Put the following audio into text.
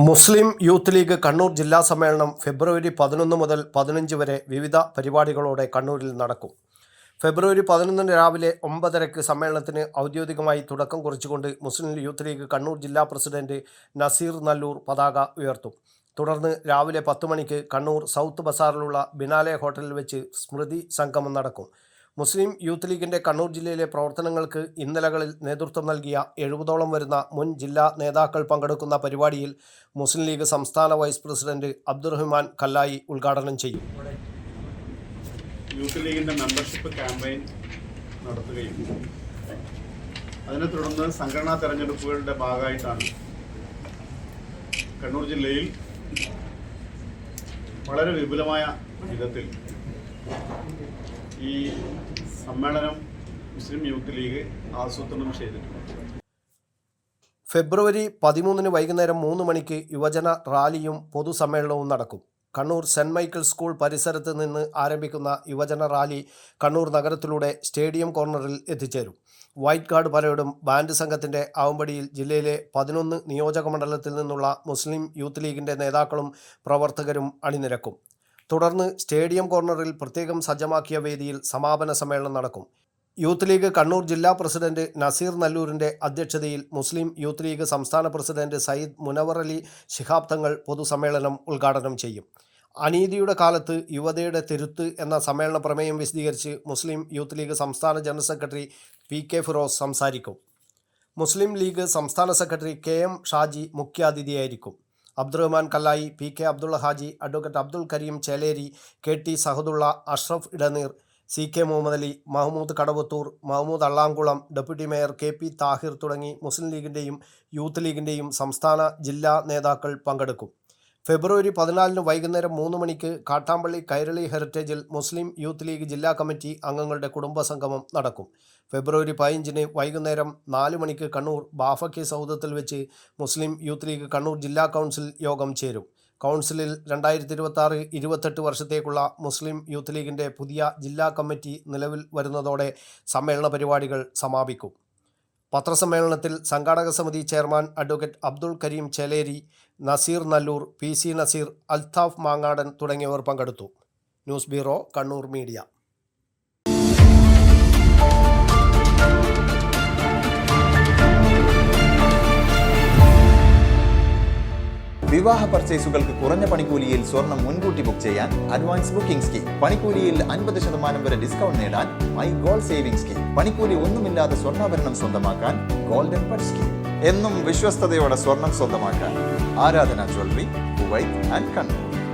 മുസ്ലിം Youth league Kannur ജില്ലാ സമ്മേളനം ഫെബ്രുവരി 11 മുതൽ 15 വരെ വിവിധ പരിപാടികളോടെ കണ്ണൂരിൽ നടക്കും. ഫെബ്രുവരി 11 രാവിലെ 9:30 സമ്മേളനത്തിന് ഔദ്യോഗികമായി തുടക്കം കുറിച്ചുകൊണ്ട് മുസ്ലിം യൂത്ത് ലീഗ് കണ്ണൂർ ജില്ലാ പ്രസിഡന്റ് നസീർ നല്ലൂർ പതാക ഉയർത്തും. തുടർന്ന് രാവിലെ 10 മണിക്ക് കണ്ണൂർ സൗത്ത് ബസാറിലുള്ള ബിനാലെ ഹോട്ടലിൽ വെച്ച് സ്മൃതി സംഗമം നടക്കും. മുസ്ലിം യൂത്ത് ലീഗിൻ്റെ കണ്ണൂർ ജില്ലയിലെ പ്രവർത്തനങ്ങൾക്ക് ഇന്നലകളിൽ നേതൃത്വം നൽകിയ 70ഓളം വരുന്ന മുൻ ജില്ലാ നേതാക്കൾ പങ്കെടുക്കുന്ന പരിപാടിയിൽ മുസ്ലിം ലീഗ് സംസ്ഥാന വൈസ് പ്രസിഡന്റ് അബ്ദുറഹ്മാൻ കല്ലായി ഉദ്ഘാടനം ചെയ്യും. യൂത്ത് ലീഗിൻ്റെ മെമ്പർഷിപ്പ് ക്യാമ്പയിൻ നടത്തുകയും അതിനെ തുടർന്ന് സംഘടനാ തെരഞ്ഞെടുപ്പുകളുടെ ഭാഗമായിട്ടാണ് കണ്ണൂർ ജില്ലയിൽ വളരെ വിപുലമായ വിധത്തിൽ ഈ സമ്മേളനം മുസ്ലിം യൂത്ത് ലീഗ് ആസൂത്രണം ചെയ്തിട്ടുണ്ട്. ഫെബ്രുവരി 13 വൈകുന്നേരം 3 മണിക്ക് യുവജന റാലിയും പൊതുസമ്മേളനവും നടക്കും. കണ്ണൂർ സെൻറ് മൈക്കിൾസ് സ്കൂൾ പരിസരത്ത് നിന്ന് ആരംഭിക്കുന്ന യുവജന റാലി കണ്ണൂർ നഗരത്തിലൂടെ സ്റ്റേഡിയം കോർണറിൽ എത്തിച്ചേരും. വൈറ്റ് ഗാർഡ് പരേഡും ബാൻഡ് സംഘത്തിൻ്റെ ആവമ്പടിയിൽ ജില്ലയിലെ 11 നിയോജക മണ്ഡലത്തിൽ നിന്നുള്ള മുസ്ലിം യൂത്ത് ലീഗിൻ്റെ നേതാക്കളും പ്രവർത്തകരും അണിനിരക്കും. തുടർന്ന് സ്റ്റേഡിയം കോർണറിൽ പ്രത്യേകം സജ്ജമാക്കിയ വേദിയിൽ സമാപന സമ്മേളനം നടക്കും. യൂത്ത് ലീഗ് കണ്ണൂർ ജില്ലാ പ്രസിഡന്റ് നസീർ നല്ലൂരിൻ്റെ അധ്യക്ഷതയിൽ മുസ്ലിം യൂത്ത് ലീഗ് സംസ്ഥാന പ്രസിഡന്റ് സയ്യിദ് മുനവർ അലി ശിഹാബ് തങ്ങൾ പൊതുസമ്മേളനം ഉദ്ഘാടനം ചെയ്യും. അനീതിയുടെ കാലത്ത് യുവതയുടെ തിരുത്ത് എന്ന സമ്മേളന പ്രമേയം വിശദീകരിച്ച് മുസ്ലിം യൂത്ത് ലീഗ് സംസ്ഥാന ജനറൽ സെക്രട്ടറി PK ഫിറോസ് സംസാരിക്കും. മുസ്ലിം ലീഗ് സംസ്ഥാന സെക്രട്ടറി KM ഷാജി മുഖ്യാതിഥിയായിരിക്കും. Abdurahman Kallayi, PK Abdulla Haji, advocate Abdul Kareem Cheleri, KT Sahadulla, Ashraf Edaneer, CK Muhammad Ali, Mahmood Kadavathur, Mahmood Allamkulam, deputy mayor KP Thahir തുടങ്ങി മുസ്ലിം ലീഗിൻ്റെയും യൂത്ത് ലീഗിൻ്റെയും സംസ്ഥാന ജില്ലാ നേതാക്കൾ പങ്കെടുക്കും. ഫെബ്രുവരി 14 വൈകുന്നേരം 3 മണിക്ക് കാട്ടാമ്പള്ളി കൈരളി ഹെറിറ്റേജിൽ മുസ്ലിം യൂത്ത് ലീഗ് ജില്ലാ കമ്മിറ്റി അംഗങ്ങളുടെ കുടുംബസംഗമം നടക്കും. ഫെബ്രുവരി 15 വൈകുന്നേരം 4 മണിക്ക് കണ്ണൂർ ബാഫക്കി സൗധത്തിൽ വെച്ച് മുസ്ലിം യൂത്ത് ലീഗ് കണ്ണൂർ ജില്ലാ കൗൺസിൽ യോഗം ചേരും. കൗൺസിലിൽ 2026-28 വർഷത്തേക്കുള്ള മുസ്ലിം യൂത്ത് ലീഗിൻ്റെ പുതിയ ജില്ലാ കമ്മിറ്റി നിലവിൽ വരുന്നതോടെ സമ്മേളന പരിപാടികൾ സമാപിക്കും. പത്രസമ്മേളനത്തിൽ സംഘാടക സമിതി chairman advocate Abdul Kareem Cheleri, Naseer Nallur, PC Naseer, Althaf Mangadan തുടങ്ങിയവർ പങ്കെടുത്തു. News bureau, Kannur media. വിവാഹ പർച്ചേസുകൾക്ക് കുറഞ്ഞ പണിക്കൂലിയിൽ സ്വർണം മുൻകൂട്ടി ബുക്ക് ചെയ്യാൻ അഡ്വാൻസ് ബുക്കിംഗ് സ്കീം. പണിക്കൂലിയിൽ 50% വരെ ഡിസ്കൗണ്ട് നേടാൻ മൈ ഗോൾഡ് സേവിംഗ് സ്കീം. പണിക്കൂലി ഒന്നുമില്ലാതെ സ്വർണ്ണാഭരണം സ്വന്തമാക്കാൻ ഗോൾഡൻ ബഡ് സ്കീം. എന്നും വിശ്വസ്തയോടെ സ്വർണം സ്വന്തമാക്കാൻ ആരാധന ജ്വല്ലറി, കുവൈറ്റ് ആൻഡ് കണ്ണൂർ.